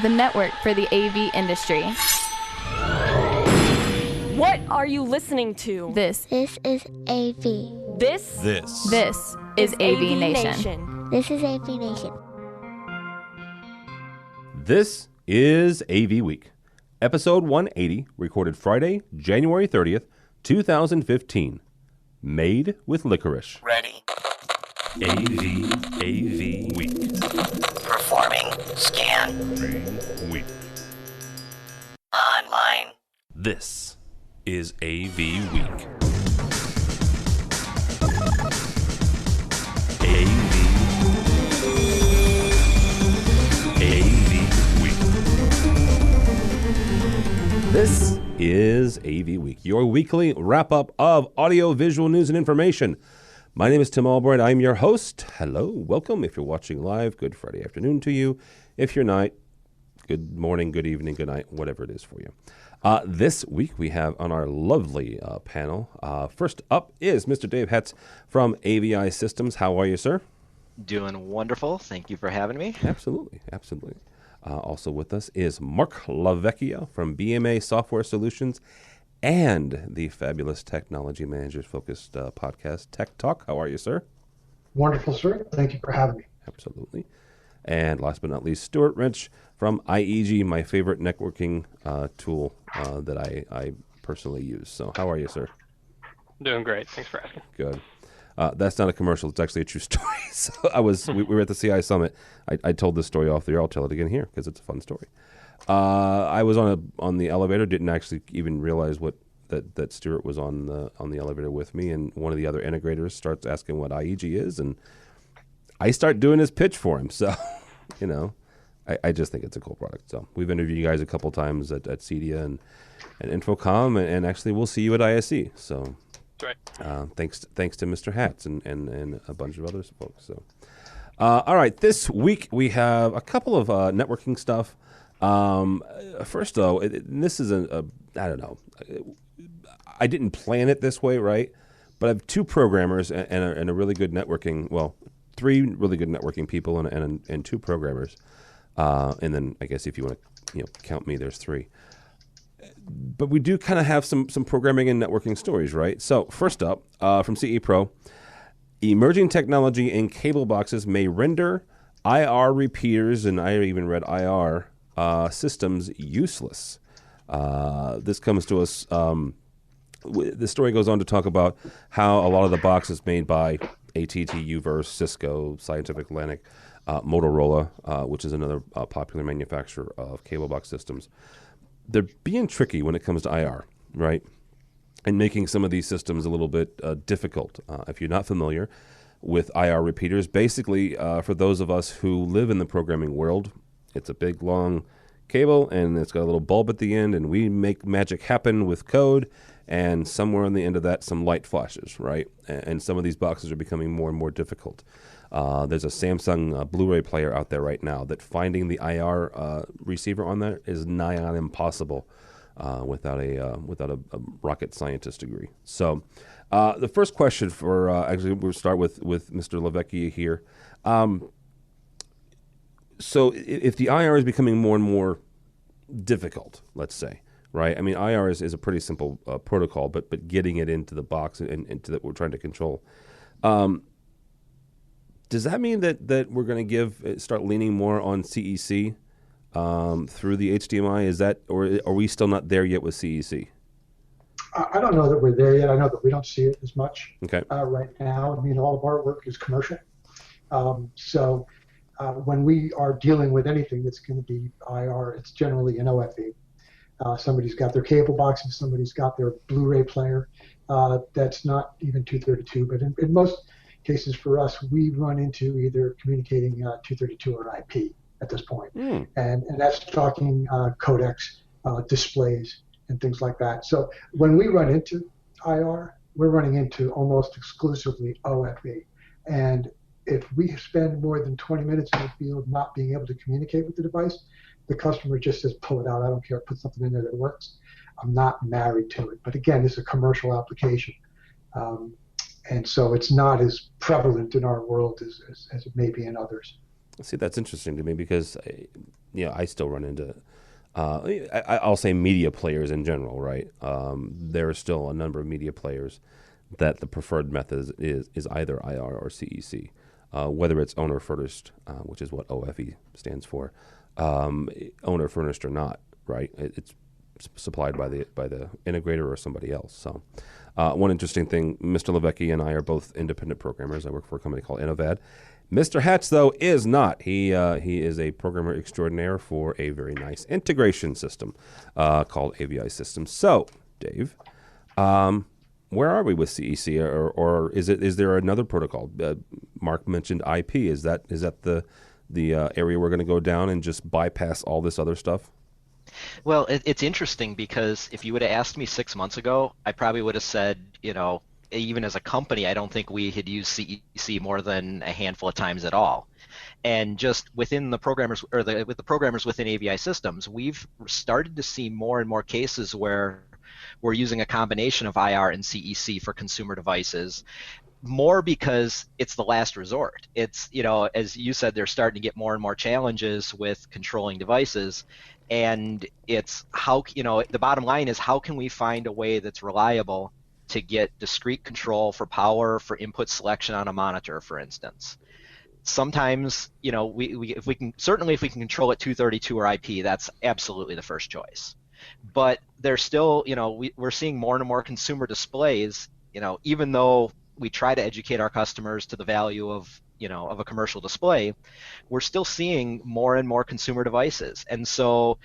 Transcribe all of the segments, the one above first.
the network for the AV industry. What are you listening to? This is AV. This is AVNation. This is AVNation. This is AVWeek, episode 180, recorded Friday, January 30th, 2015. Made with Licorice. Ready. AVWeek. Performing scan. Week. Online. This is AVWeek. AVWeek. This is AVWeek, your weekly wrap-up of audio-visual news and information. My name is Tim Albright. I'm your host. Hello, welcome. If you're watching live, good Friday afternoon to you. If you're not, good morning, good evening, good night, whatever it is for you. This week we have on our lovely panel, first up is Mr. Dave Hetz from AVI Systems. How are you, sir? Doing wonderful. Thank you for having me. Absolutely. Also with us is Mark LaVecchia from BMA Software Solutions and the fabulous technology managers-focused podcast, Tech Talk. How are you, sir? Wonderful, sir. Thank you for having me. Absolutely. And last but not least, Stuart Wrench from IEG, my favorite networking tool that I personally use. So how are you, sir? Doing great. Thanks for asking. Good. That's not a commercial. It's actually a true story. So we were at the CI Summit. I told this story off the air. I'll tell it again here because it's a fun story. I was on the elevator. Didn't actually even realize that Stuart was on the elevator with me. And one of the other integrators starts asking what IEG is, and I start doing his pitch for him. So, I just think it's a cool product. So we've interviewed you guys a couple times at CEDIA and Infocom, and actually we'll see you at ISE. So. Right. Thanks to Mr. Hatz and a bunch of other folks. So, all right, this week we have a couple of networking stuff. First, though, this is I don't know. I didn't plan it this way, right? But I have two programmers and a really good networking. Well, three really good networking people and two programmers. And then I guess if you want to count me, there's three. But we do kind of have some programming and networking stories, right? So first up, from CE Pro, emerging technology in cable boxes may render IR repeaters, and I even read IR systems useless. This comes to us. The story goes on to talk about how a lot of the boxes made by AT&T, Uverse, Cisco, Scientific Atlantic, Motorola, which is another popular manufacturer of cable box systems, they're being tricky when it comes to IR, right? And making some of these systems a little bit difficult. If you're not familiar with IR repeaters, basically for those of us who live in the programming world, it's a big, long cable, and it's got a little bulb at the end, and we make magic happen with code, and somewhere on the end of that, some light flashes, right? And some of these boxes are becoming more and more difficult. There's a Samsung Blu-ray player out there right now that finding the IR receiver on there is nigh on impossible without a rocket scientist degree. So the first question for actually we'll start with Mr. LaVecchia here. So if the IR is becoming more and more difficult, let's say, right? I mean, IR is a pretty simple protocol, but getting it into the box and into that we're trying to control. Does that mean that we're going to start leaning more on CEC through the HDMI? Is that, or are we still not there yet with CEC? I don't know that we're there yet. I know that we don't see it as much right now. I mean, all of our work is commercial. So when we are dealing with anything that's going to be IR, it's generally an OFE. Somebody's got their cable boxes, somebody's got their Blu-ray player. That's not even 232, but in most cases for us, we run into either communicating 232 or IP at this point. And that's talking codecs, displays, and things like that. So when we run into IR, we're running into almost exclusively OFE. And if we spend more than 20 minutes in the field not being able to communicate with the device, the customer just says, pull it out. I don't care. Put something in there that works. I'm not married to it. But again, it's a commercial application. And so it's not as prevalent in our world as it may be in others. See, that's interesting to me because, I still run into, I'll say media players in general, right? There are still a number of media players that the preferred method is either IR or CEC, whether it's owner furnished, which is what OFE stands for, owner furnished or not, right? It's supplied by the integrator or somebody else. So, one interesting thing, Mr. Levecki and I are both independent programmers. I work for a company called Innovad. Mr. Hatch, though, is not. He is a programmer extraordinaire for a very nice integration system called AVI Systems. So, Dave, where are we with CEC, or is there another protocol? Mark mentioned IP. Is that the area we're going to go down and just bypass all this other stuff? Well, it's interesting because if you would have asked me 6 months ago, I probably would have said, even as a company, I don't think we had used CEC more than a handful of times at all. And just within the programmers, with the programmers within AVI Systems, we've started to see more and more cases where we're using a combination of IR and CEC for consumer devices, more because it's the last resort. It's, as you said, they're starting to get more and more challenges with controlling devices. And it's how, the bottom line is how can we find a way that's reliable to get discrete control for power, for input selection on a monitor, for instance. Sometimes, if we can control it 232 or IP, that's absolutely the first choice. But there's still, we're seeing more and more consumer displays, even though we try to educate our customers to the value of a commercial display, we're still seeing more and more consumer devices. And so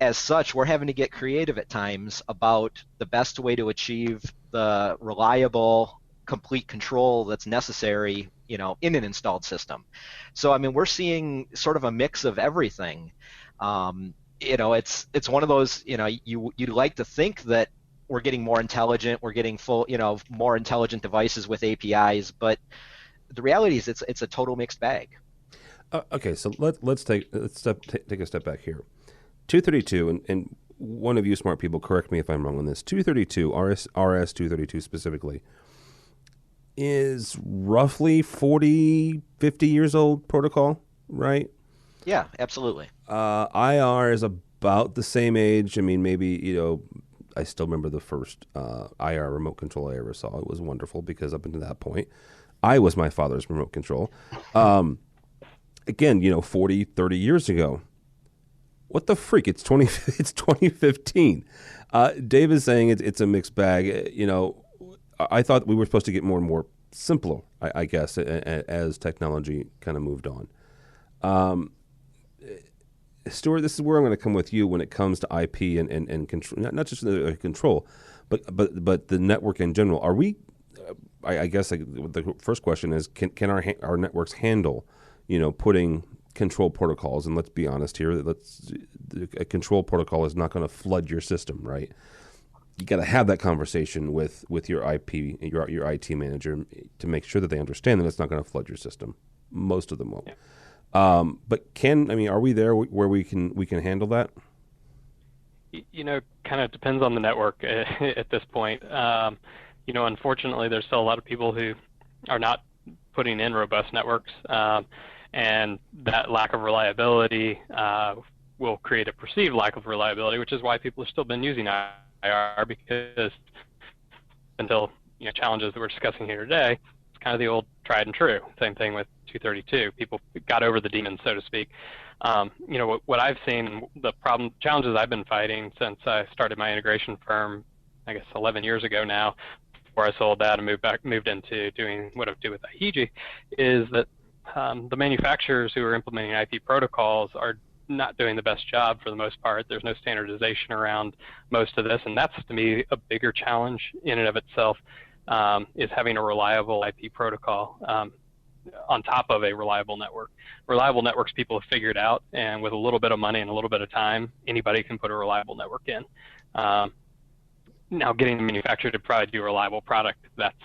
as such, we're having to get creative at times about the best way to achieve the reliable, complete control that's necessary, in an installed system. So, we're seeing sort of a mix of everything. It's one of those, you'd like to think that we're getting more intelligent, we're getting more intelligent devices with APIs, but the reality is it's a total mixed bag. Okay, so let's take a step back here. 232, and one of you smart people, correct me if I'm wrong on this. 232, RS 232 specifically, is roughly 40, 50 years old protocol, right? Yeah, absolutely. IR is about the same age. Maybe, I still remember the first IR remote control I ever saw. It was wonderful because up until that point, I was my father's remote control. Again, 40, 30 years ago. What the freak? It's 2015. Dave is saying it's a mixed bag. I thought we were supposed to get more and more simpler, I guess, as technology kind of moved on. Stuart, this is where I'm going to come with you when it comes to IP and control, not just the control, but the network in general. Are we? I guess the first question is, can our networks handle, putting control protocols? And let's be honest here, a control protocol is not going to flood your system, right? You got to have that conversation with your your IT manager to make sure that they understand that it's not going to flood your system. Most of them won't. Yeah. But are we there where we can handle that? Kind of depends on the network at this point. Unfortunately, there's still a lot of people who are not putting in robust networks, and that lack of reliability will create a perceived lack of reliability, which is why people have still been using IR, because until challenges that we're discussing here today, it's kind of the old tried and true. Same thing with 232. People got over the demons, so to speak. What I've seen, the challenges I've been fighting since I started my integration firm, I guess 11 years ago now, before I sold that and moved into doing what I do with IHG, is that the manufacturers who are implementing IP protocols are not doing the best job for the most part. There's no standardization around most of this, and that's, to me, a bigger challenge in and of itself, is having a reliable IP protocol on top of a reliable network. Reliable networks people have figured out, and with a little bit of money and a little bit of time, anybody can put a reliable network in. Now, getting the manufacturer to probably do a reliable product, that's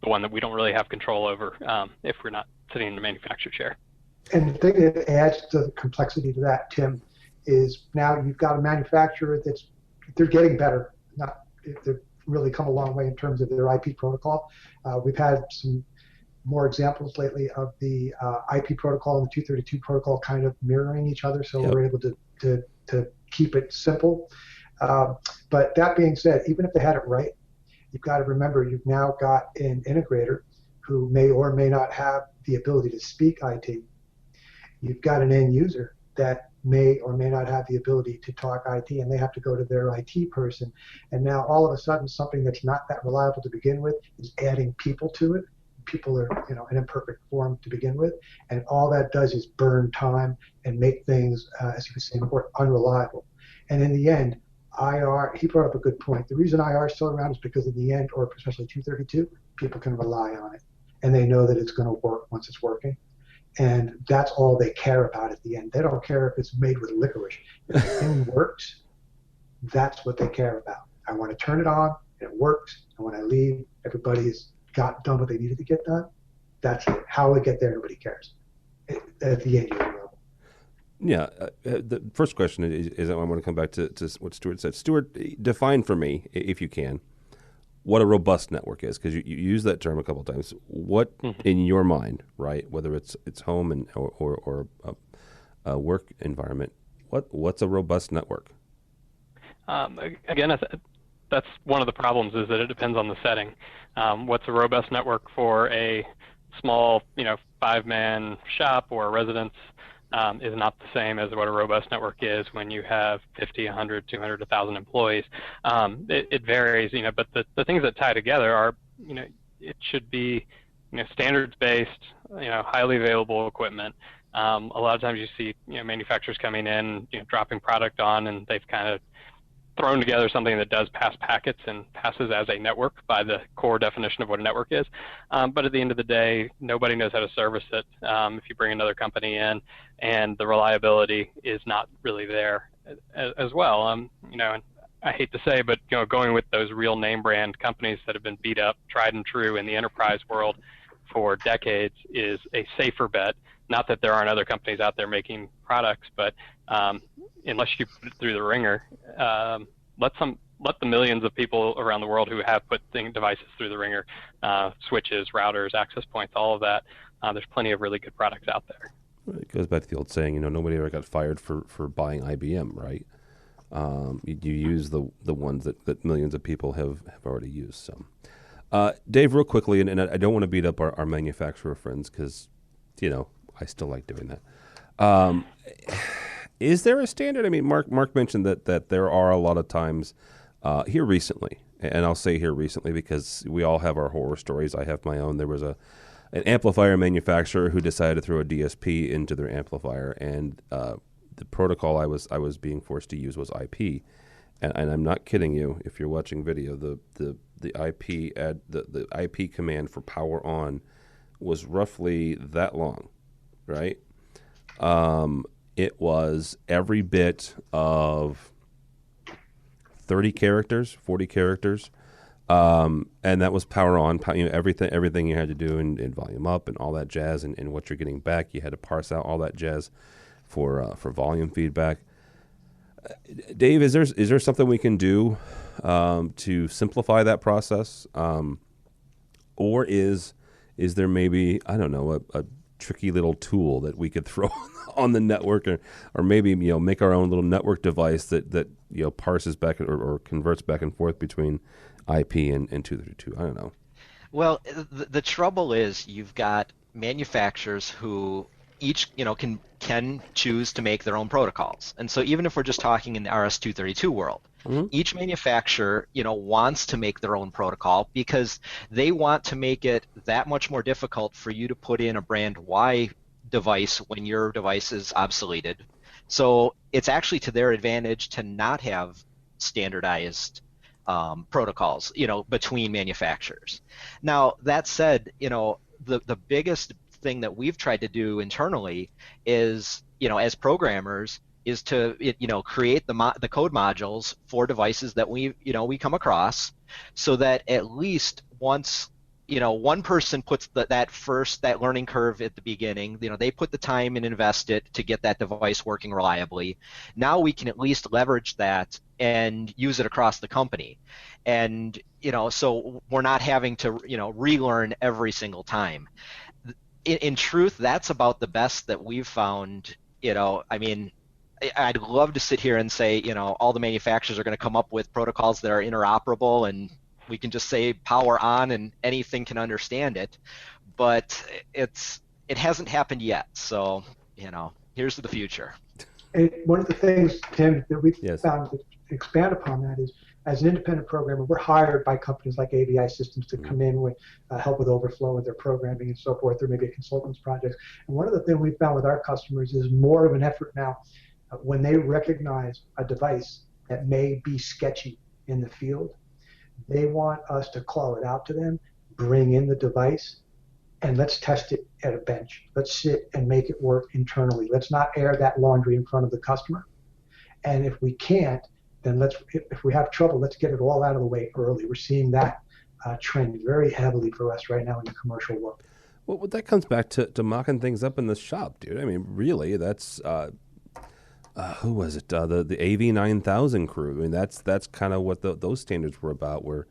the one that we don't really have control over if we're not sitting in the manufacturer chair. And the thing that adds to the complexity to that, Tim, is now you've got a manufacturer they're getting better. They've really come a long way in terms of their IP protocol. We've had some more examples lately of the IP protocol and the 232 protocol kind of mirroring each other, so we're able to keep it simple. But that being said, even if they had it right, you've got to remember you've now got an integrator who may or may not have the ability to speak IT. You've got an end user that may or may not have the ability to talk IT, and they have to go to their IT person. And now all of a sudden, something that's not that reliable to begin with is adding people to it. People are, an imperfect form to begin with, and all that does is burn time and make things, as you were saying before, unreliable. And in the end, IR, he brought up a good point. The reason IR is still around is because in the end, or especially 232, people can rely on it, and they know that it's going to work once it's working. And that's all they care about at the end. They don't care if it's made with licorice. If the thing works, that's what they care about. I want to turn it on, and it works, and when I leave, everybody's got done what they needed to get done. That's it. How we get there, nobody cares. At the end user level. Yeah. The first question is I want to come back to what Stuart said. Stuart, define for me, if you can, what a robust network is, because you use that term a couple of times. What, in your mind, right, whether it's home and or a work environment, what's a robust network? Again, that's one of the problems, is that it depends on the setting. What's a robust network for a small, 5-man shop or a residence is not the same as what a robust network is when you have 50, 100, 200, 1,000 employees. It varies, but the things that tie together are, it should be, standards-based, highly available equipment. A lot of times you see, manufacturers coming in, dropping product on, and they've kind of thrown together something that does pass packets and passes as a network by the core definition of what a network is. But at the end of the day, nobody knows how to service it if you bring another company in, and the reliability is not really there as well. And I hate to say, but going with those real name brand companies that have been beat up, tried and true in the enterprise world for decades is a safer bet. Not that there aren't other companies out there making products, but unless you put it through the ringer, let the millions of people around the world who have put devices through the ringer, switches, routers, access points, all of that. There's plenty of really good products out there. It goes back to the old saying, nobody ever got fired for buying IBM, right? You use the ones that millions of people have already used. So, Dave, real quickly, and I don't want to beat up our manufacturer friends because, I still like doing that. Is there a standard? I mean, Mark mentioned that there are a lot of times here recently, and I'll say here recently because we all have our horror stories. I have my own. There was an amplifier manufacturer who decided to throw a DSP into their amplifier, and the protocol I was being forced to use was IP, and I'm not kidding you. If you're watching video, the IP command for power on was roughly that long, right? It was every bit of 30 characters, 40 characters, and that was power on. Everything you had to do in volume up and all that jazz, and what you're getting back, you had to parse out all that jazz for volume feedback. Dave, is there something we can do to simplify that process, or is there maybe, I don't know, a tricky little tool that we could throw on the network, or maybe make our own little network device that parses back or converts back and forth between IP and 232? I don't know. Well, the trouble is you've got manufacturers who each can choose to make their own protocols, and so even if we're just talking in the RS-232 world, each manufacturer wants to make their own protocol because they want to make it that much more difficult for you to put in a brand Y device when your device is obsoleted. So it's actually to their advantage to not have standardized protocols between manufacturers. Now that said, the biggest thing that we've tried to do internally is as programmers is to create the code modules for devices that we come across, so that at least once one person puts that learning curve at the beginning, they put the time and invest it to get that device working reliably. Now we can at least leverage that and use it across the company. And so we're not having to, relearn every single time. In truth, that's about the best that we've found. I mean, I'd love to sit here and say, all the manufacturers are going to come up with protocols that are interoperable and we can just say power on and anything can understand it. But it hasn't happened yet. So, here's to the future. And one of the things, Tim, that we've Yes. found to expand upon that is, as an independent programmer, we're hired by companies like AVI Systems to come in with help with overflow with their programming and so forth, or maybe a consultant's projects. And one of the things we've found with our customers is more of an effort now when they recognize a device that may be sketchy in the field. They want us to call it out to them, bring in the device, and let's test it at a bench. Let's sit and make it work internally. Let's not air that laundry in front of the customer. And if we can't, then if we have trouble, let's get it all out of the way early. We're seeing that trend very heavily for us right now in the commercial world. Well, that comes back to mocking things up in the shop, dude. I mean, really, that's who was it? The AV9000 crew. I mean, that's kind of what those standards were about. Where,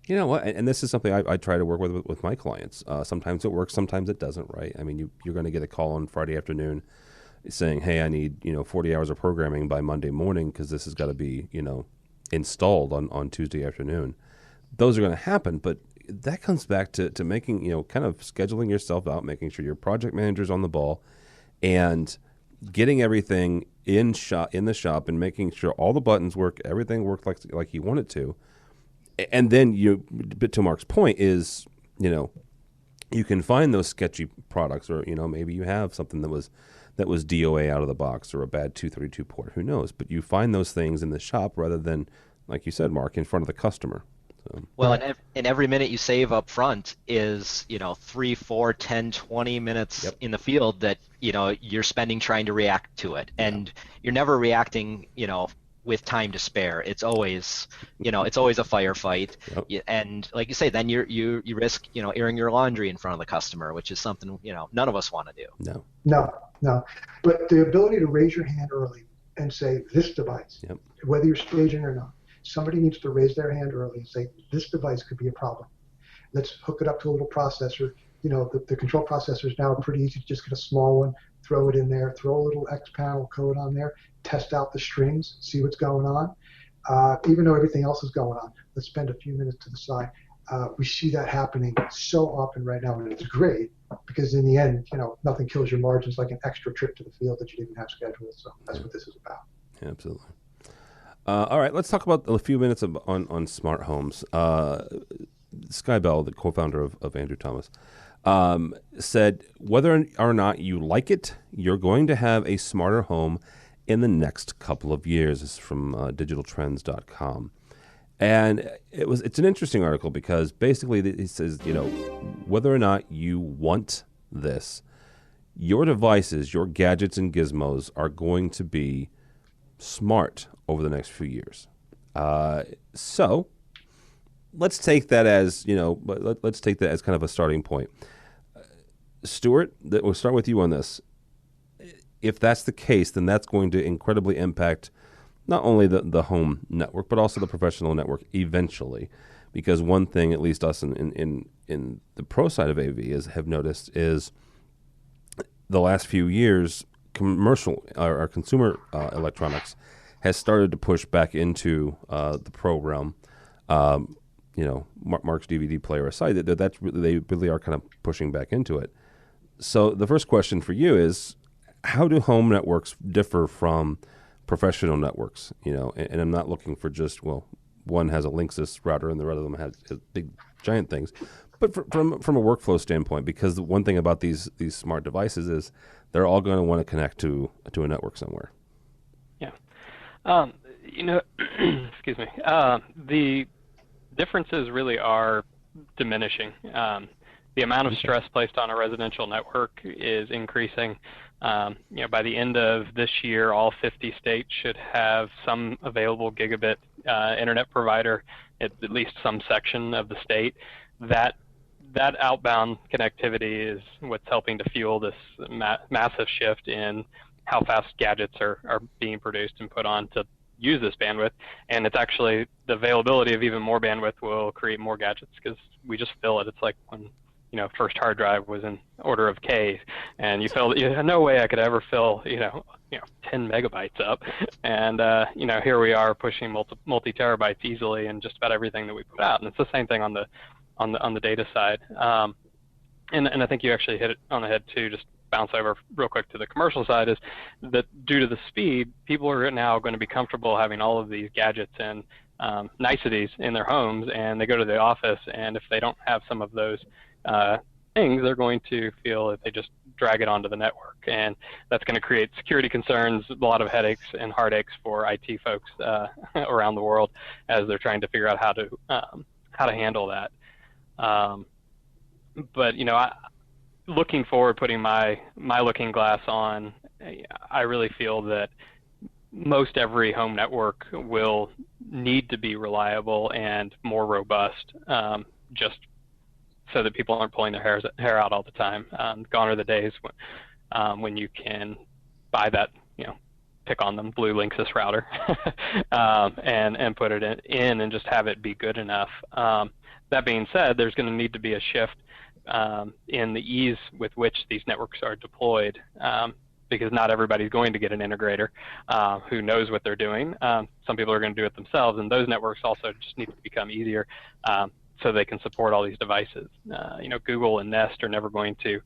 you know what? And this is something I try to work with my clients. Sometimes it works, sometimes it doesn't. Right? I mean, you're going to get a call on Friday afternoon saying, "Hey, I need 40 hours of programming by Monday morning because this has got to be installed on Tuesday afternoon." Those are going to happen, but that comes back to making kind of scheduling yourself out, making sure your project manager's on the ball, and getting everything in the shop, and making sure all the buttons work, everything worked like you want it to, and then to Mark's point is you can find those sketchy products, or maybe you have something that was DOA out of the box, or a bad 232 port, who knows? But you find those things in the shop rather than, like you said, Mark, in front of the customer. So. Well, and every minute you save up front is 3, 4, 10, 20 minutes in the field that you're spending trying to react to it, and you're never reacting with time to spare. It's always it's always a firefight. And like you say, then you risk airing your laundry in front of the customer, which is something none of us want to do. No. But the ability to raise your hand early and say, this device, whether you're staging or not, somebody needs to raise their hand early and say, this device could be a problem. Let's hook it up to a little processor. The control processors now are pretty easy to just get a small one, throw it in there, throw a little X panel code on there, test out the strings, see what's going on. Even though everything else is going on, let's spend a few minutes to the side. We see that happening so often right now, and it's great because in the end, nothing kills your margins like an extra trip to the field that you didn't have scheduled. So that's what this is about. Yeah, absolutely. All right, let's talk about a few minutes on smart homes. Sky Bell, the co-founder of Andrew Thomas, said, whether or not you like it, you're going to have a smarter home in the next couple of years. This is from digitaltrends.com. And it's an interesting article because basically he says, whether or not you want this, your devices, your gadgets and gizmos are going to be smart over the next few years. So let's take that as, let's take that as kind of a starting point. Stuart, we'll start with you on this. If that's the case, then that's going to incredibly impact not only the home network, but also the professional network eventually. Because one thing, at least us in the pro side of AV have noticed is the last few years, commercial or consumer electronics has started to push back into the pro realm. Mark's DVD player aside, they really are kind of pushing back into it. So the first question for you is, how do home networks differ from professional networks? And I'm not looking for just, one has a Linksys router and the other of them has big giant things, but from a workflow standpoint, because the one thing about these smart devices is they're all going to want to connect to a network somewhere. Yeah. Excuse me. The differences really are diminishing. The amount of stress placed on a residential network is increasing. By the end of this year, all 50 states should have some available gigabit internet provider at least some section of the state. That outbound connectivity is what's helping to fuel this massive shift in how fast gadgets are being produced and put onto use this bandwidth, and it's actually the availability of even more bandwidth will create more gadgets because we just fill it. It's like when first hard drive was in order of K, and you had no way I could ever fill 10 megabytes up, and here we are pushing multi terabytes easily in just about everything that we put out, and it's the same thing on the data side. And I think you actually hit it on the head too. Just bounce over real quick to the commercial side is that due to the speed, people are now going to be comfortable having all of these gadgets and niceties in their homes, and they go to the office, and if they don't have some of those things, they're going to feel that they just drag it onto the network, and that's going to create security concerns, a lot of headaches and heartaches for IT folks around the world as they're trying to figure out how to handle that. But looking forward, putting my looking glass on, I really feel that most every home network will need to be reliable and more robust, just so that people aren't pulling their hair out all the time. Gone are the days when you can buy that, pick on them, blue Linksys router, and put it in and just have it be good enough. That being said, there's going to need to be a shift in the ease with which these networks are deployed, because not everybody's going to get an integrator who knows what they're doing. Some people are going to do it themselves, and those networks also just need to become easier so they can support all these devices. Google and Nest are never going to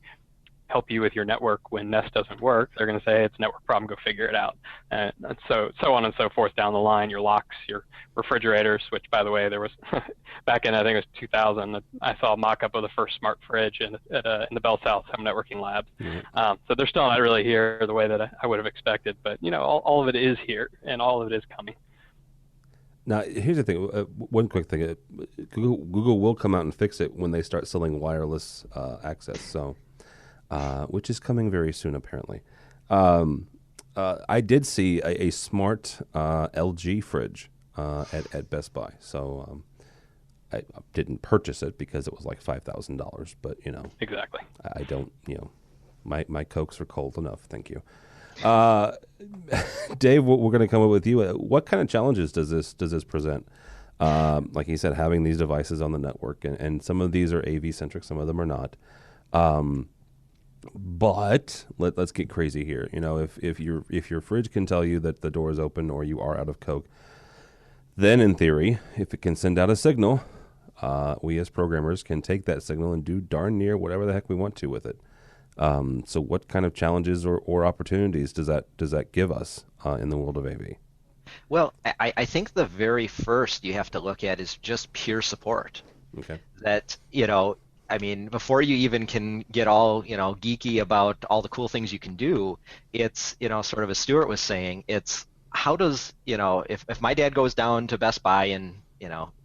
help you with your network when Nest doesn't work. They're going to say, hey, it's a network problem, go figure it out. And so on and so forth down the line, your locks, your refrigerators, which, by the way, there was, back in, I think it was 2000, I saw a mock-up of the first smart fridge in the Bell South Home Networking Lab. Mm-hmm. So they're still not really here the way that I would have expected, but, all of it is here, and all of it is coming. Now, here's the thing. One quick thing. Google will come out and fix it when they start selling wireless access, so which is coming very soon, apparently. I did see a smart LG fridge at Best Buy, so I didn't purchase it because it was like $5,000, but, Exactly. I don't, my Cokes are cold enough, thank you. Dave, we're going to come up with you. What kind of challenges does this present? Like you said, having these devices on the network, and some of these are AV centric, some of them are not. But let's get crazy here. If your fridge can tell you that the door is open or you are out of Coke, then in theory, if it can send out a signal, we as programmers can take that signal and do darn near whatever the heck we want to with it. So what kind of challenges or opportunities does that give us in the world of AV? Well, I think the very first you have to look at is just peer support. Okay. That, before you even can get all, geeky about all the cool things you can do, it's, sort of as Stuart was saying, it's how does, if my dad goes down to Best Buy and,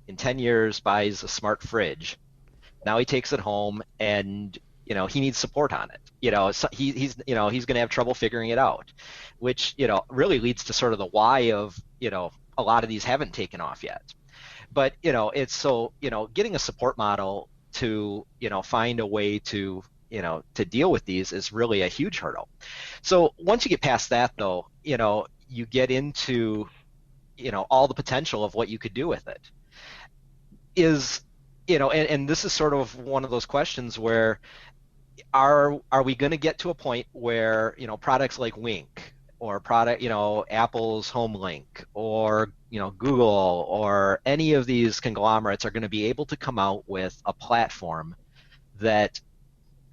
in 10 years buys a smart fridge, now he takes it home and he needs support on it. So he's going to have trouble figuring it out, which, really leads to sort of the why of, a lot of these haven't taken off yet. But, it's so, getting a support model to, find a way to, to deal with these is really a huge hurdle. So once you get past that, though, you get into, all the potential of what you could do with it. And this is sort of one of those questions where, are we going to get to a point where products like Wink or Apple's HomeLink or Google or any of these conglomerates are going to be able to come out with a platform that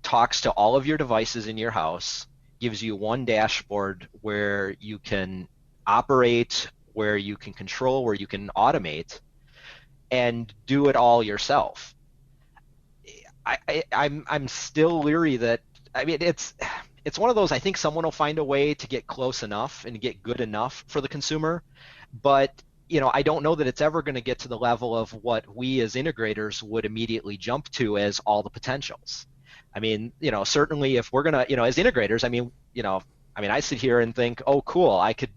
talks to all of your devices in your house, gives you one dashboard where you can operate, where you can control, where you can automate, and do it all yourself? I'm still leery that, it's one of those, I think someone will find a way to get close enough and get good enough for the consumer, but I don't know that it's ever going to get to the level of what we as integrators would immediately jump to as all the potentials. Certainly if we're going to, as integrators, I sit here and think, oh, cool, I could,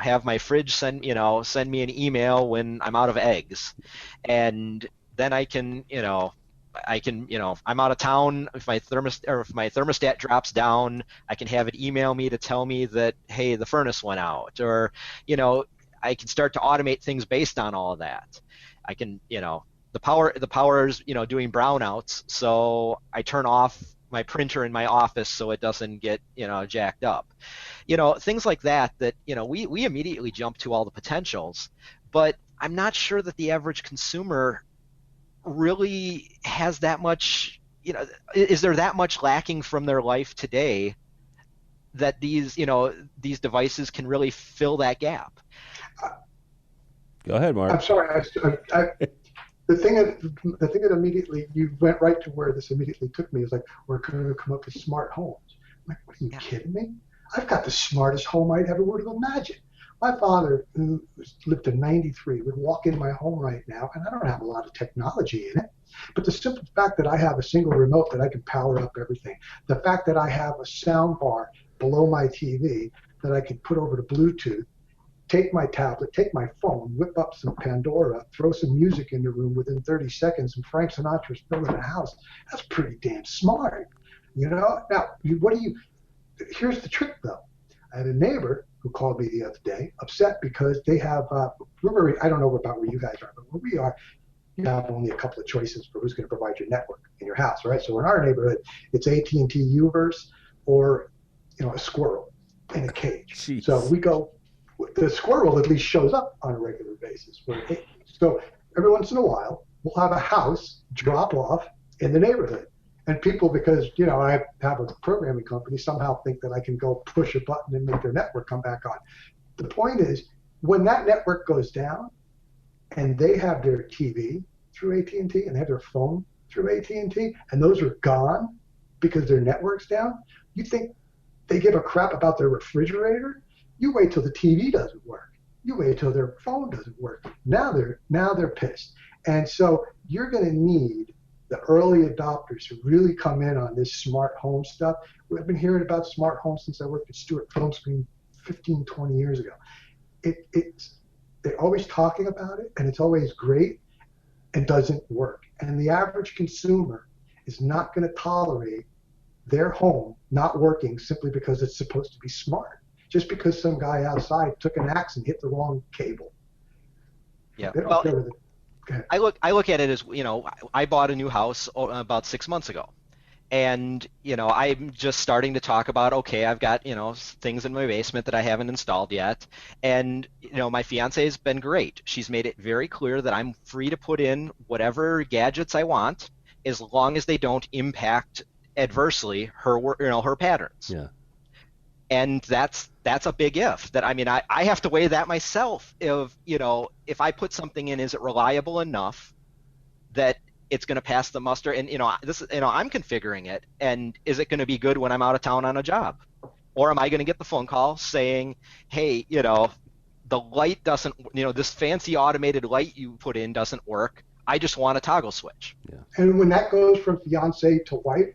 have my fridge send me an email when I'm out of eggs, and then I can, I'm out of town. If my thermostat drops down, I can have it email me to tell me that, hey, the furnace went out. Or, I can start to automate things based on all of that. I can, the power is, doing brownouts, so I turn off my printer in my office so it doesn't get, jacked up. Things like that, we immediately jump to all the potentials, but I'm not sure that the average consumer really has that much, is there that much lacking from their life today that these devices can really fill that gap? Go ahead, Mark. I'm sorry. The thing that immediately, you went right to where this immediately took me, is like, we're going to come up with smart homes. I'm like, what are you kidding me? I've got the smartest home I'd ever would have imagined. My father, who lived to 93, would walk in my home right now, and I don't have a lot of technology in it. But the simple fact that I have a single remote that I can power up everything, the fact that I have a sound bar below my TV that I can put over to Bluetooth, take my tablet, take my phone, whip up some Pandora, throw some music in the room within 30 seconds, and Frank Sinatra's filling the house. That's pretty damn smart. Now, here's the trick though. I had a neighbor who called me the other day, upset because they have, I don't know about where you guys are, but where we are, you have only a couple of choices for who's going to provide your network in your house, right? So in our neighborhood, it's AT&T Uverse or, a squirrel in a cage. Jeez. So we go, the squirrel at least shows up on a regular basis. So every once in a while, we'll have a house drop off in the neighborhood. And people, because, I have a programming company, somehow think that I can go push a button and make their network come back on. The point is, when that network goes down and they have their TV through AT&T and they have their phone through AT&T, and those are gone because their network's down, you think they give a crap about their refrigerator? You wait till the TV doesn't work. You wait till their phone doesn't work. Now they're pissed. And so you're going to need the early adopters who really come in on this smart home stuff. We've been hearing about smart homes since I worked at Stewart Film Screen 15, 20 years ago. They're always talking about it, and it's always great and doesn't work. And the average consumer is not going to tolerate their home not working simply because it's supposed to be smart, just because some guy outside took an axe and hit the wrong cable. Yeah. They don't care with it. I look at it as, I bought a new house about 6 months ago, and I'm just starting to talk about, okay, I've got things in my basement that I haven't installed yet, and my fiance has been great. She's made it very clear that I'm free to put in whatever gadgets I want as long as they don't impact adversely her patterns. Yeah. And that's a big if. That I have to weigh that myself. If I put something in, is it reliable enough that it's going to pass the muster? And I'm configuring it, and is it going to be good when I'm out of town on a job, or am I going to get the phone call saying, hey, the light doesn't, this fancy automated light you put in doesn't work. I just want a toggle switch. Yeah. And when that goes from fiance to wife,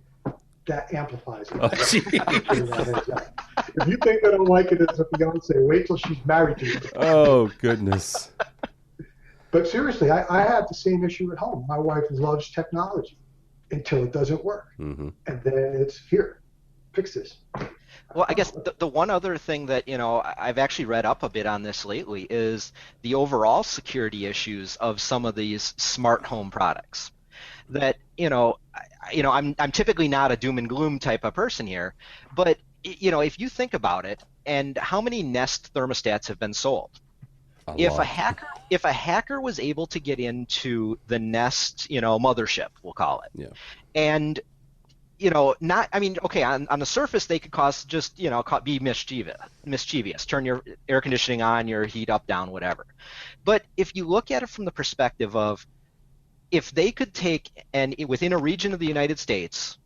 that amplifies it. Oh, if you think I don't like it as a fiance, wait till she's married to you. Oh, goodness. But seriously, I have the same issue at home. My wife loves technology until it doesn't work. Mm-hmm. And then it's, here, fix this. Well, I guess the one other thing that, I've actually read up a bit on this lately is the overall security issues of some of these smart home products. That, I'm typically not a doom and gloom type of person here, but, if you think about it, and how many Nest thermostats have been sold? If a hacker was able to get into the Nest, mothership, we'll call it, yeah, and on the surface they could cause just, be mischievous, turn your air conditioning on, your heat up, down, whatever. But if you look at it from the perspective of, if they could take and within a region of the United States,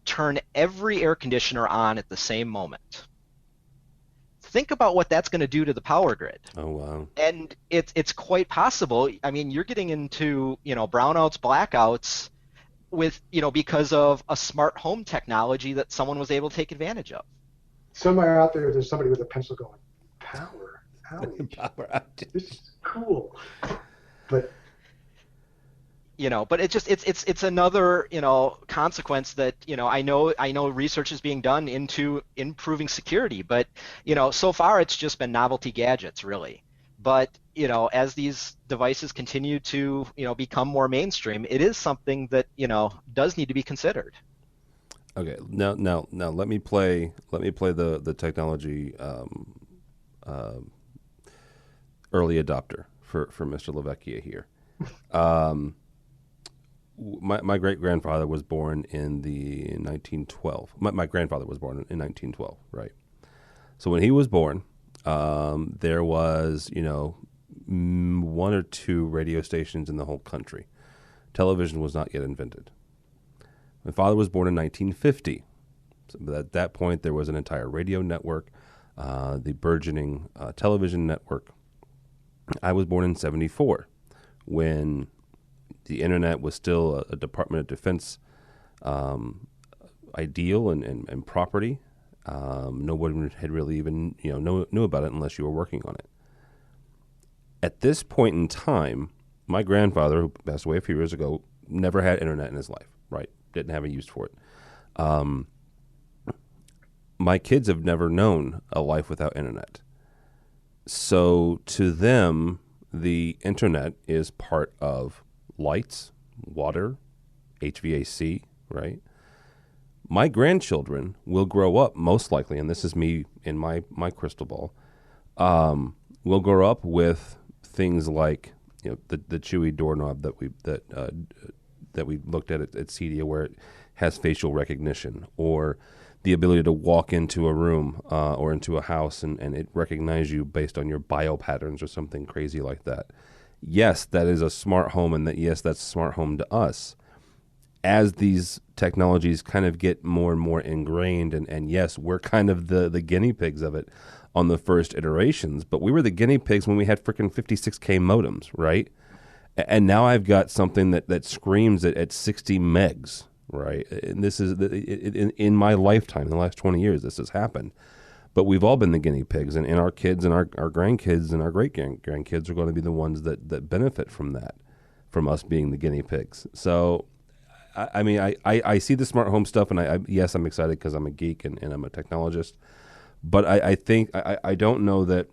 turn every air conditioner on at the same moment, think about what that's going to do to the power grid. Oh, wow. And it's quite possible. You're getting into, brownouts, blackouts with, because of a smart home technology that someone was able to take advantage of. Somewhere out there's somebody with a pencil going, power outage. Power outage. This is cool. But but it's another, consequence that, I know research is being done into improving security, but, so far it's just been novelty gadgets, really. But, as these devices continue to, become more mainstream, it is something that, does need to be considered. Okay, now let me play the technology early adopter for Mr. Lavecchia here. My great grandfather was born in the 1912. My grandfather was born in 1912, right? So when he was born, there was one or two radio stations in the whole country. Television was not yet invented. My father was born in 1950. So at that point, there was an entire radio network, the burgeoning television network. I was born in 1974, when the internet was still a Department of Defense ideal and property. Nobody had really even knew about it unless you were working on it. At this point in time, my grandfather, who passed away a few years ago, never had internet in his life. Right? Didn't have a use for it. My kids have never known a life without internet. So to them, the internet is part of lights, water, HVAC, right? My grandchildren will grow up, most likely, and this is me in my crystal ball, will grow up with things like the Chewy doorknob that we looked at CEDIA, where it has facial recognition, or the ability to walk into a room or into a house and it recognize you based on your bio patterns or something crazy like that. Yes, that is a smart home, and that's a smart home to us. As these technologies kind of get more and more ingrained, and yes, we're kind of the guinea pigs of it on the first iterations, but we were the guinea pigs when we had freaking 56K modems, right? And now I've got something that screams at 60 megs, right? And this is in my lifetime, in the last 20 years, this has happened. But we've all been the guinea pigs, and our kids and our grandkids and our great-grandkids are going to be the ones that benefit from that, from us being the guinea pigs. So, I see the smart home stuff, and yes, I'm excited because I'm a geek and I'm a technologist. But I think I don't know that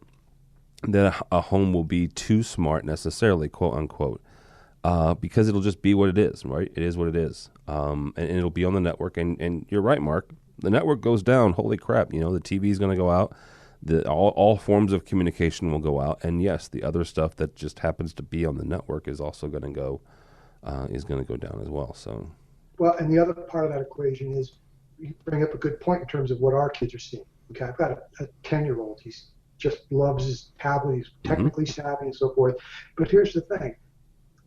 a home will be too smart necessarily, quote unquote, because it'll just be what it is, right? It is what it is, and it'll be on the network. And you're right, Mark. The network goes down. Holy crap! The TV is going to go out. All forms of communication will go out, and yes, the other stuff that just happens to be on the network is also going to go down as well. So, well, and the other part of that equation is you bring up a good point in terms of what our kids are seeing. Okay, I've got a 10-year-old. He's just loves his tablet. He's technically savvy and so forth. But here's the thing.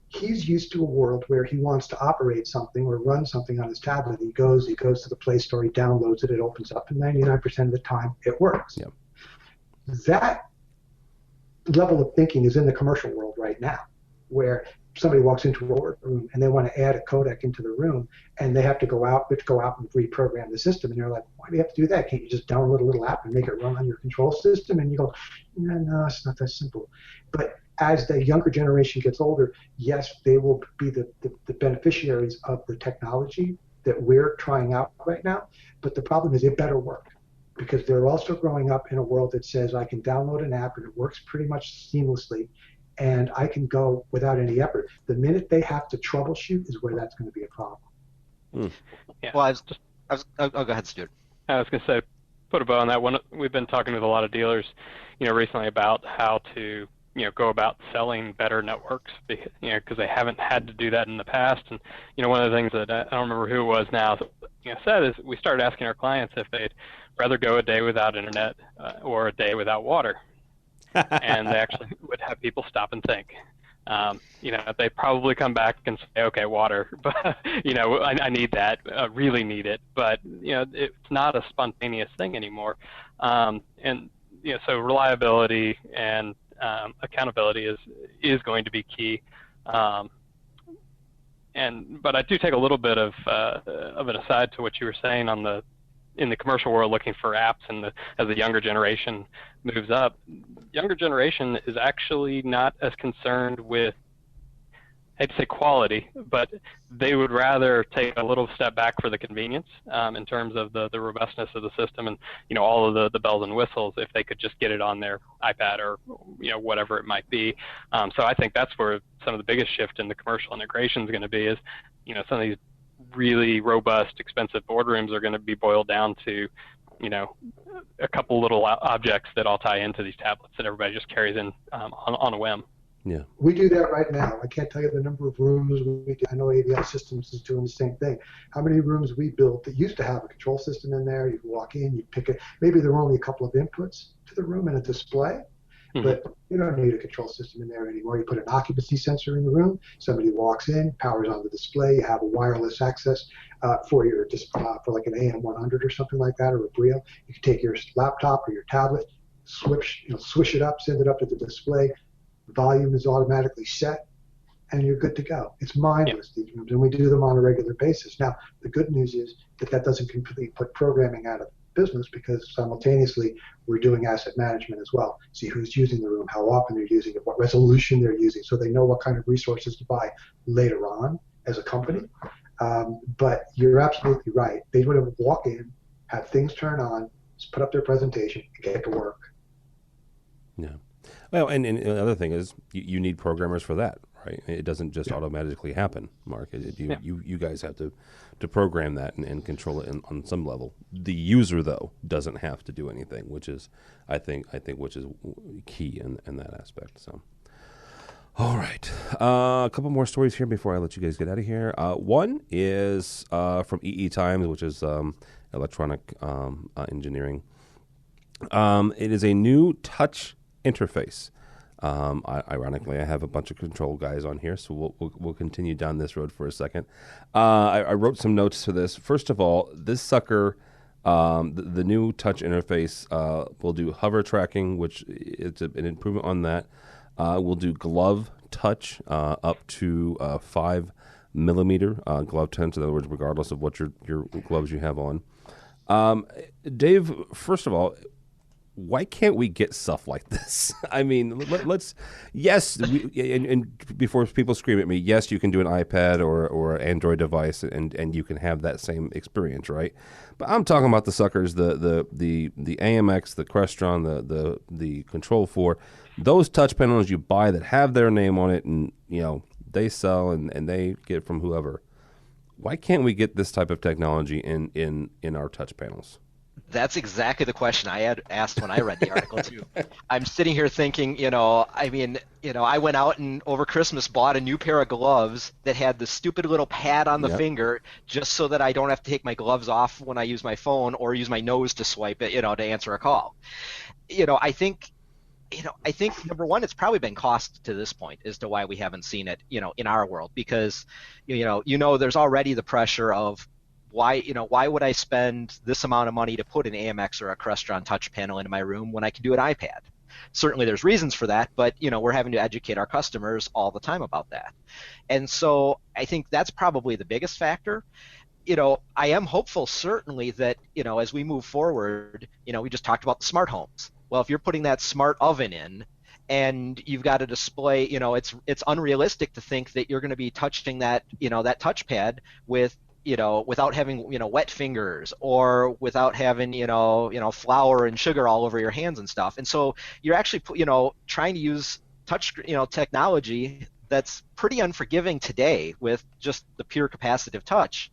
He's used to a world where he wants to operate something or run something on his tablet. He goes to the Play Store, he downloads it, it opens up, and 99% of the time it works. Yep. That level of thinking is in the commercial world right now, where somebody walks into a room and they want to add a codec into the room, and they have to go out and reprogram the system. And you're like, why do you have to do that? Can't you just download a little app and make it run on your control system? And you go, no, it's not that simple. But as the younger generation gets older, yes, they will be the beneficiaries of the technology that we're trying out right now. But the problem is it better work, because they're also growing up in a world that says I can download an app and it works pretty much seamlessly, and I can go without any effort. The minute they have to troubleshoot is where that's going to be a problem. Yeah. Well, go ahead, Stuart. I was going to say, put a bow on that one. We've been talking with a lot of dealers, recently about how to, go about selling better networks, because they haven't had to do that in the past. And, one of the things that I don't remember who it was now, said is we started asking our clients if they'd rather go a day without internet or a day without water. And they actually would have people stop and think. They probably come back and say, okay, water, but, I need that, really need it. But, it's not a spontaneous thing anymore. So reliability and accountability is going to be key. But I do take a little bit of an aside to what you were saying in the commercial world, looking for apps, and as the younger generation moves up, younger generation is actually not as concerned with hate to say quality, but they would rather take a little step back for the convenience in terms of the robustness of the system and, all of the bells and whistles if they could just get it on their iPad or, whatever it might be. So I think that's where some of the biggest shift in the commercial integration is going to be is, some of these really robust, expensive boardrooms are going to be boiled down to, a couple little objects that all tie into these tablets that everybody just carries in on a whim. Yeah. We do that right now. I can't tell you the number of rooms we do. I know AVL Systems is doing the same thing. How many rooms we built that used to have a control system in there? You walk in, you pick it. Maybe there were only a couple of inputs to the room and a display, but you don't need a control system in there anymore. You put an occupancy sensor in the room. Somebody walks in, powers on the display. You have a wireless access for your for like an AM100 or something like that, or a Brio. You can take your laptop or your tablet, swish it up, send it up to the display. Volume is automatically set, and you're good to go. It's mindless, these rooms, and we do them on a regular basis. Now, the good news is that doesn't completely put programming out of business, because simultaneously we're doing asset management as well. See who's using the room, how often they're using it, what resolution they're using, so they know what kind of resources to buy later on as a company. But you're absolutely right. They would have walk in, have things turn on, just put up their presentation, and get to work. Yeah. Well, and the other thing is you need programmers for that, right? It doesn't just automatically happen, Mark. You guys have to program that and control it on some level. The user, though, doesn't have to do anything, which is, I think which is key in that aspect. So, all right, a couple more stories here before I let you guys get out of here. One is from EE Times, which is electronic engineering. It is a new touch interface. Ironically, I have a bunch of control guys on here, so we'll continue down this road for a second. I wrote some notes for this. First of all, this sucker, the new touch interface will do hover tracking, which it's an improvement on that. We'll do glove touch up to 5 millimeter glove touch. In other words, regardless of what your gloves you have on. Dave, first of all, why can't we get stuff like this? I mean, let's. Yes, and before people scream at me, yes, you can do an iPad or an Android device, and you can have that same experience, right? But I'm talking about the suckers, the AMX, the Crestron, the Control 4, those touch panels you buy that have their name on it, and they sell and they get from whoever. Why can't we get this type of technology in our touch panels? That's exactly the question I had asked when I read the article too. I'm sitting here thinking, I went out and over Christmas bought a new pair of gloves that had the stupid little pad on the finger, just so that I don't have to take my gloves off when I use my phone or use my nose to swipe it, to answer a call. I think number one, it's probably been cost to this point as to why we haven't seen it, in our world, because, there's already the pressure of, why would I spend this amount of money to put an AMX or a Crestron touch panel into my room when I can do an iPad? Certainly there's reasons for that, but we're having to educate our customers all the time about that. And so I think that's probably the biggest factor. I am hopeful certainly that, as we move forward, we just talked about the smart homes. Well, if you're putting that smart oven in and you've got a display, it's unrealistic to think that you're going to be touching that, that touchpad without having, wet fingers or without having, flour and sugar all over your hands and stuff. And so you're actually, trying to use touch, technology that's pretty unforgiving today with just the pure capacitive touch.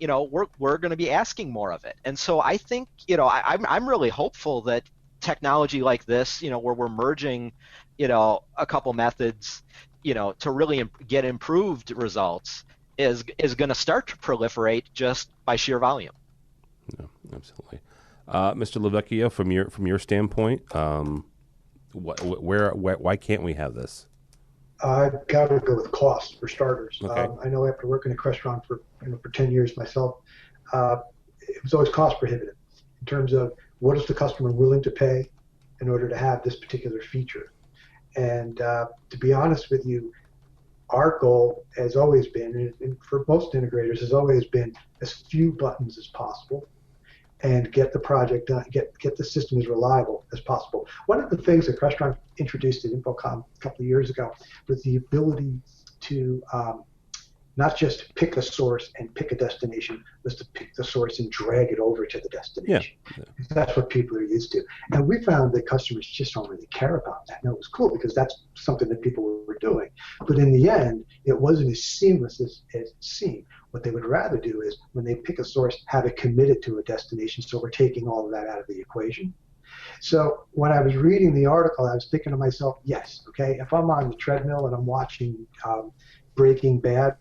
We're going to be asking more of it. And so I think, I'm really hopeful that technology like this, where we're merging, a couple methods, to really get improved results, is going to start to proliferate just by sheer volume. Yeah, absolutely. Mr. Lavecchio, from your standpoint, why can't we have this? I've got to go with cost for starters. Okay. I know after working at Crestron for 10 years myself, it was always cost prohibitive in terms of what is the customer willing to pay in order to have this particular feature. And to be honest with you, our goal has always been, and for most integrators, has always been as few buttons as possible and get the project done, get the system as reliable as possible. One of the things that Crestron introduced at InfoComm a couple of years ago was the ability to not just pick a source and pick a destination, was to pick the source and drag it over to the destination. Yeah. That's what people are used to. And we found that customers just don't really care about that. Now, it was cool because that's something that people were doing. But in the end, it wasn't as seamless as it seemed. What they would rather do is when they pick a source, have it committed to a destination. So we're taking all of that out of the equation. So when I was reading the article, I was thinking to myself, yes, okay, if I'm on the treadmill and I'm watching Breaking Bad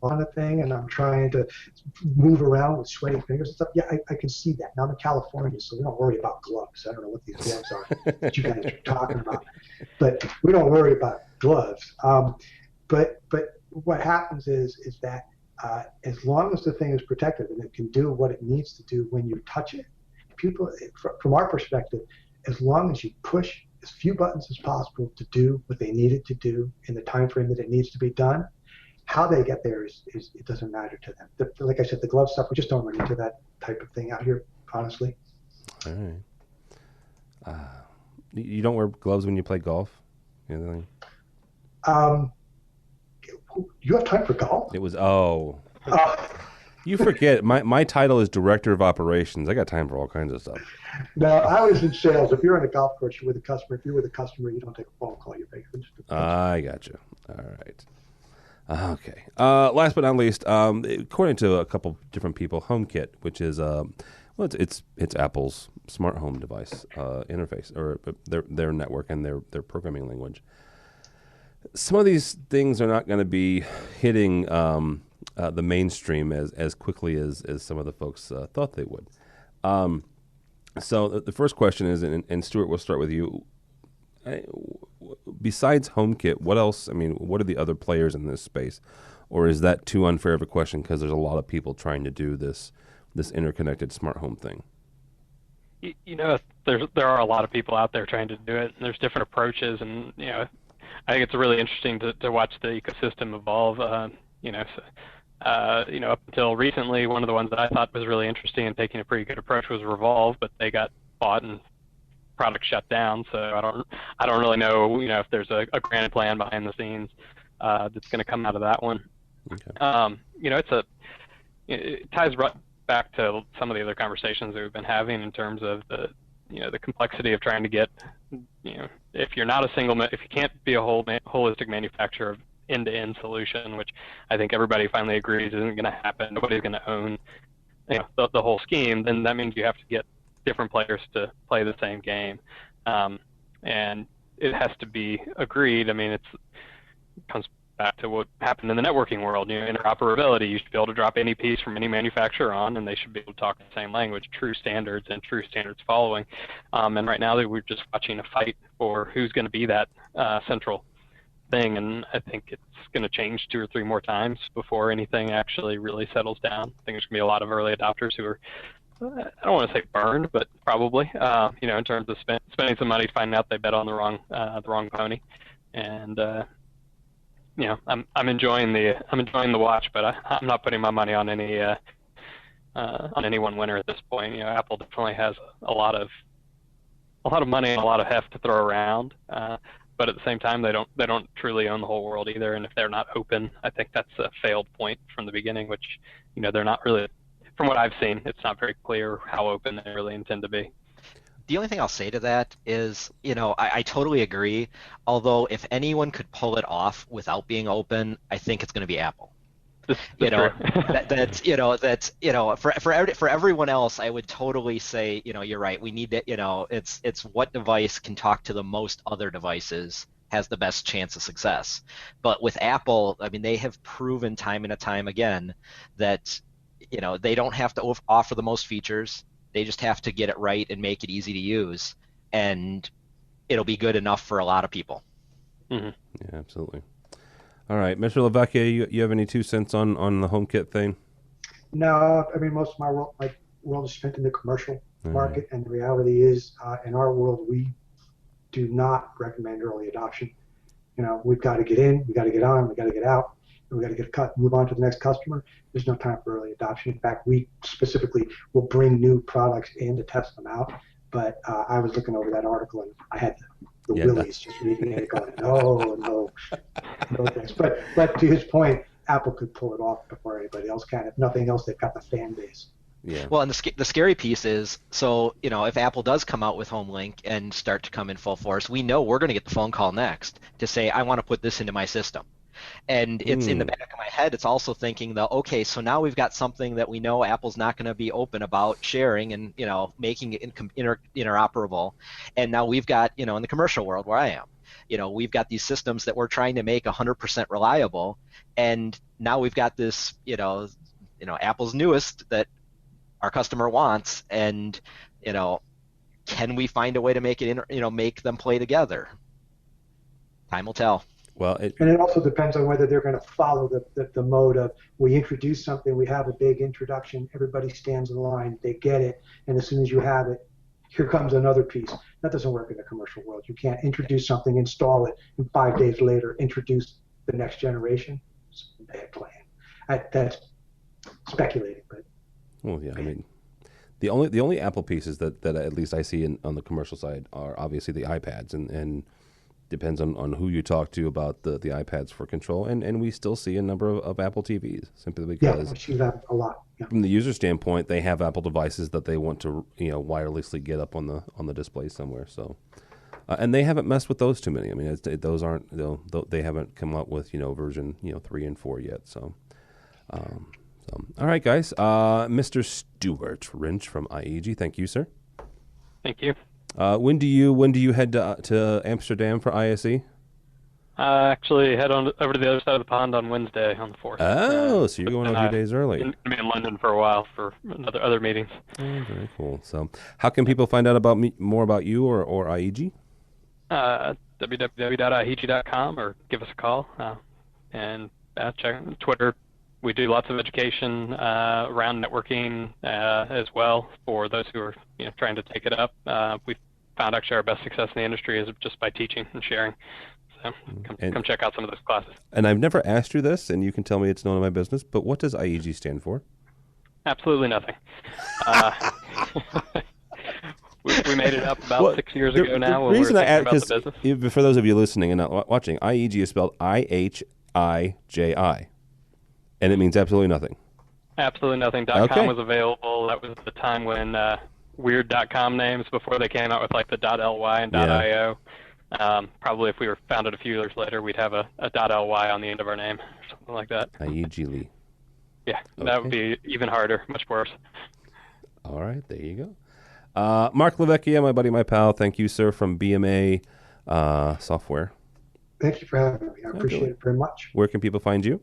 on a thing and I'm trying to move around with sweaty fingers and stuff, yeah, I can see that. Now I'm in California, so we don't worry about gloves. I don't know what these gloves are that you guys are talking about, but we don't worry about gloves. But what happens is that as long as the thing is protected and it can do what it needs to do when you touch it, people, from our perspective, as long as you push as few buttons as possible to do what they need it to do in the time frame that it needs to be done, how they get there is it doesn't matter to them. Like I said, the glove stuff, we just don't run into that type of thing out here, honestly. All right. You don't wear gloves when you play golf? You have time for golf? It was, you forget, my title is Director of Operations. I got time for all kinds of stuff. No, I was in sales. If you're on a golf course, you're with a customer. If you're with a customer, you don't take a phone call. You make it. I got you. All right. Okay. Last but not least, according to a couple different people, HomeKit, which is it's Apple's smart home device interface, or their network and their programming language. Some of these things are not going to be hitting the mainstream as quickly as some of the folks thought they would. So the first question is, and Stuart, we'll start with you. Besides HomeKit, what else? I mean, what are the other players in this space, or is that too unfair of a question because there's a lot of people trying to do this interconnected smart home thing? You know, there are a lot of people out there trying to do it, and there's different approaches, and I think it's really interesting to watch the ecosystem evolve. Up until recently, one of the ones that I thought was really interesting and taking a pretty good approach was Revolve, but they got bought and product shut down. So I don't really know, if there's a grand plan behind the scenes that's going to come out of that one. Okay. It ties right back to some of the other conversations that we've been having in terms of the complexity of trying to get, if you're not if you can't be a holistic manufacturer of end-to-end solution, which I think everybody finally agrees isn't going to happen. Nobody's going to own, the whole scheme. Then that means you have to get different players to play the same game, and it has to be agreed. I mean, it comes back to what happened in the networking world. Interoperability. You should be able to drop any piece from any manufacturer on, and they should be able to talk the same language. True standards and true standards following. And right now we're just watching a fight for who's going to be that central thing, and I think it's going to change 2 or 3 more times before anything actually really settles down. I think there's going to be a lot of early adopters who are, I don't want to say burned, but probably, in terms of spending some money, finding out they bet on the wrong pony, and I'm enjoying the watch, but I'm not putting my money on any one winner at this point. Apple definitely has a lot of money and a lot of heft to throw around. But at the same time, they don't truly own the whole world either. And if they're not open, I think that's a failed point from the beginning, which, they're not really, from what I've seen, it's not very clear how open they really intend to be. The only thing I'll say to that is, I totally agree. Although if anyone could pull it off without being open, I think it's going to be Apple. That's for everyone else, I would totally say, you're right. We need to, it's what device can talk to the most other devices has the best chance of success. But with Apple, I mean, they have proven time and time again that, they don't have to offer the most features. They just have to get it right and make it easy to use, and it'll be good enough for a lot of people. Mm-hmm. Yeah, absolutely. All right, Mr. Lavecchia, you have any 2 cents on the HomeKit thing? No, I mean, most of my world is spent in the commercial market, and the reality is, in our world, we do not recommend early adoption. We've got to get in, we got to get on, we got to get out, and we got to get a cut, move on to the next customer. There's no time for early adoption. In fact, we specifically will bring new products in to test them out. But I was looking over that article, and I had to the Yeah, willies just reading it going, no thanks. But to his point, Apple could pull it off before anybody else can. If nothing else, they've got the fan base. Yeah. Well, and the scary piece is, so, if Apple does come out with HomeLink and start to come in full force, we know we're going to get the phone call next to say, I want to put this into my system. And it's in the back of my head, it's also thinking okay, so now we've got something that we know Apple's not going to be open about sharing and, making it interoperable. And now we've got, in the commercial world where I am, we've got these systems that we're trying to make 100% reliable. And now we've got this, Apple's newest that our customer wants, and can we find a way to make it make them play together? Time will tell. Well, and it also depends on whether they're going to follow the mode of, we introduce something, we have a big introduction, everybody stands in line, they get it, and as soon as you have it, here comes another piece. That doesn't work in the commercial world. You can't introduce something, install it, and 5 days later introduce the next generation. It's a bad plan. That's speculating, but. Well, yeah, I mean, the only Apple pieces that at least I see on the commercial side are obviously the iPads, and depends on who you talk to about the iPads for control, and we still see a number of Apple TVs simply because we see that a lot. Yeah. From the user standpoint, they have Apple devices that they want to wirelessly get up on the display somewhere. So, and they haven't messed with those too many. I mean, those aren't they haven't come up with version 3 and 4 yet. So. All right, guys. Mr. Stuart Wrench from IEG, thank you, sir. Thank you. When do you head to Amsterdam for ISE? Actually head on over to the other side of the pond on Wednesday on the 4th. Oh, so you're going a few days early. I'm going to be in London for a while for other meetings. Oh, very cool. So, how can people find out more about you or IEG? www.ieg.com or give us a call and check Twitter. We do lots of education around networking as well for those who are trying to take it up. We found actually our best success in the industry is just by teaching and sharing. So come check out some of those classes. And I've never asked you this, and you can tell me it's none of my business, but what does IEG stand for? Absolutely nothing. We made it up about 6 years ago now. The reason I asked, because for those of you listening and not watching, IEG is spelled IHIJI. And it means absolutely nothing. Absolutely nothing. .com was available. That was the time when weird .com names before they came out with like the .ly and .io. Probably if we were founded a few years later, we'd have a .ly on the end of our name or something like that. IEG. Yeah, that would be even harder, much worse. All right, there you go. Mark Lavecchia, my buddy, my pal. Thank you, sir, from BMA Software. Thank you for having me. I appreciate it very much. Where can people find you?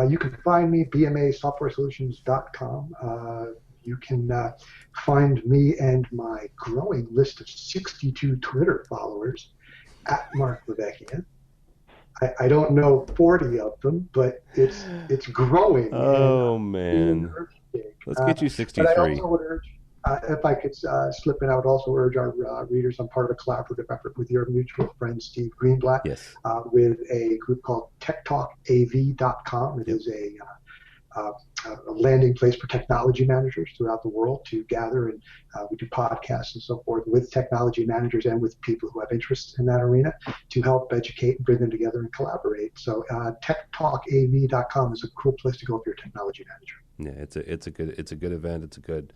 You can find me, bmasoftwaresolutions.com. You can find me and my growing list of 62 Twitter followers at Mark Lavecchia. I don't know 40 of them, but it's growing. Oh, man. Let's get you 63. But I also would urge, if I could slip in, I would also urge our readers, I'm part of a collaborative effort with your mutual friend, Steve Greenblatt, with a group called TechTalkAV.com. It is a landing place for technology managers throughout the world to gather, and we do podcasts and so forth with technology managers and with people who have interests in that arena to help educate and bring them together and collaborate. So TechTalkAV.com is a cool place to go if you're a technology manager. Yeah, it's a good event. It's a good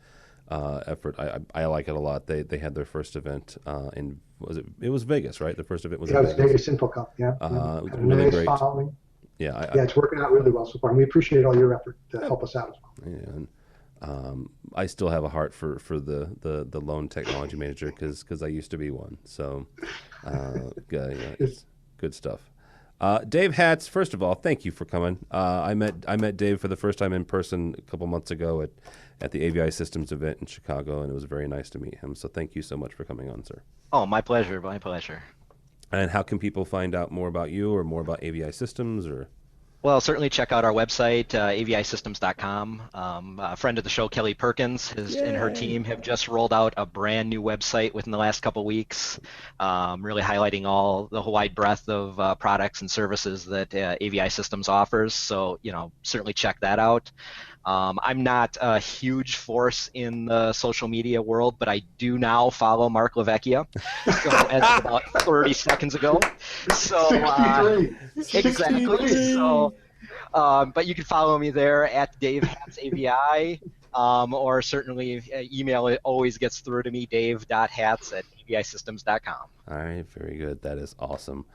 effort. I like it a lot. They had their first event it was Vegas, right? The first event was it was Vegas InfoCon. Yeah, it was really nice great. Following. Yeah, it's working out really well so far, and we appreciate all your effort to help us out as well. Yeah, and I still have a heart for the lone technology manager because I used to be one. So, it's good stuff. Dave Hatz, first of all, thank you for coming. I met Dave for the first time in person a couple months ago at the AVI Systems event in Chicago, and it was very nice to meet him. So thank you so much for coming on, sir. Oh, my pleasure. My pleasure. And how can people find out more about you or more about AVI Systems? Or Well, certainly check out our website, AVIsystems.com. A friend of the show, Kelly Perkins, and her team have just rolled out a brand new website within the last couple weeks, really highlighting all the wide breadth of products and services that AVI Systems offers. So, certainly check that out. I'm not a huge force in the social media world, but I do now follow Mark Lavecchia, so, as of about 30 seconds ago. So 63. exactly. So, but you can follow me there at Dave Hatz AVI, or certainly email. It always gets through to me, dave.hatz@avisystems.com. All right, very good. That is awesome.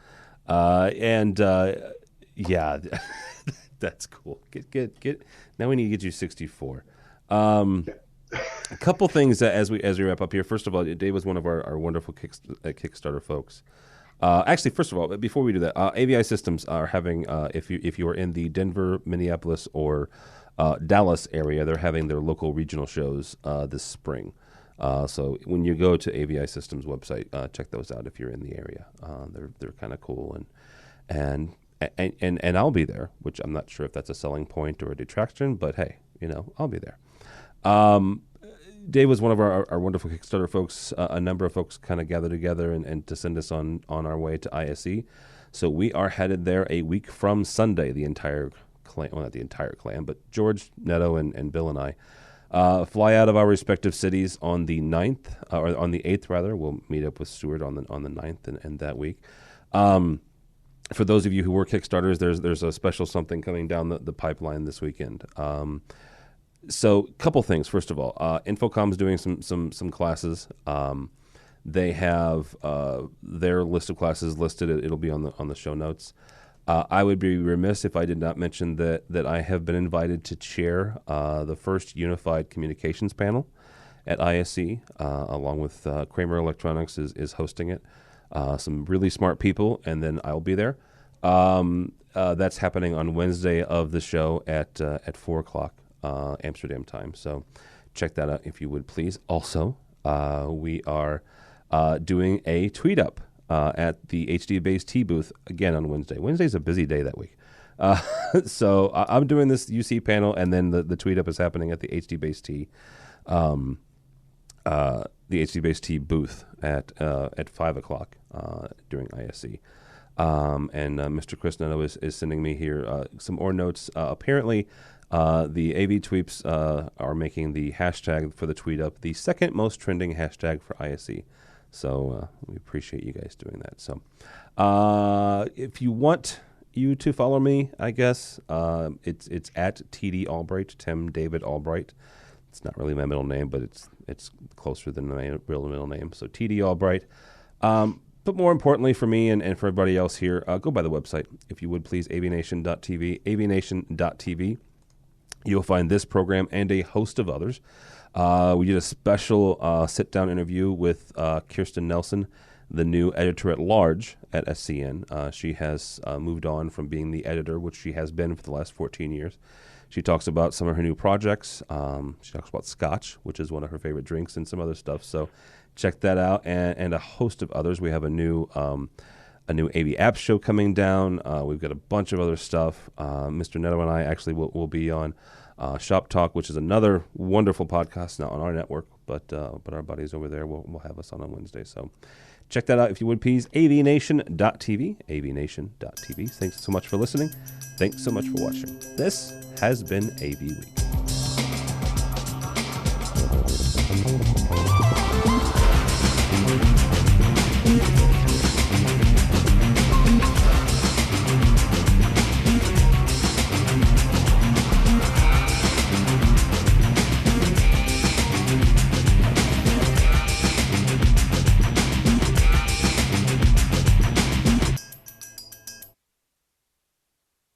Yeah, that's cool. Get. Now we need to get you 64. A couple things as we wrap up here. First of all, Dave was one of our wonderful Kickstarter folks. Actually, first of all, before we do that, AVI Systems are having, if you are in the Denver, Minneapolis, or Dallas area, they're having their local regional shows this spring. So when you go to AVI Systems website, check those out if you're in the area. They're kind of cool, and I'll be there, which I'm not sure if that's a selling point or a detraction, but hey, I'll be there. Dave was one of our wonderful Kickstarter folks. A number of folks kind of gathered together and to send us on our way to ISE. So we are headed there a week from Sunday. The entire clan, well, not the entire clan, but George, Neto, and Bill and I fly out of our respective cities on the 9th, or on the 8th rather. We'll meet up with Stuart on the 9th and that week. For those of you who were Kickstarters, there's a special something coming down the pipeline this weekend. So, a couple things. First of all, Infocom's doing some classes. They have their list of classes listed. It'll be on the show notes. I would be remiss if I did not mention that I have been invited to chair the first unified communications panel at ISE, along with Kramer Electronics is hosting it. Some really smart people, and then I'll be there. That's happening on Wednesday of the show at 4:00 Amsterdam time. So check that out if you would please. Also, we are doing a tweet up at the HD Base T booth again on Wednesday. Wednesday's a busy day that week. So I'm doing this UC panel, and then the tweet up is happening at the HD Base T. The HD Base T booth at 5:00 during ISE. And Mr. Chris Neto is sending me here some more notes. Apparently, the AV Tweeps are making the hashtag for the tweet up the second most trending hashtag for ISE. So we appreciate you guys doing that. So if you want you to follow me, I guess, it's at TD Albright, Tim David Albright. It's not really my middle name, but it's closer than my real middle name. So TD Albright. But more importantly for me and for everybody else here, go by the website, if you would please, avnation.tv, avnation.tv. You'll find this program and a host of others. We did a special sit-down interview with Kirsten Nelson, the new editor-at-large at SCN. She has moved on from being the editor, which she has been for the last 14 years. She talks about some of her new projects. She talks about scotch, which is one of her favorite drinks, and some other stuff. So check that out, and a host of others. We have a new AV app show coming down. We've got a bunch of other stuff. Mr. Neto and I actually will be on Shop Talk, which is another wonderful podcast, not on our network, but our buddies over there will have us on Wednesday. So check that out if you would please. AVNation.tv, AVNation.tv. Thanks so much for listening. Thanks so much for watching. This has been AV Week.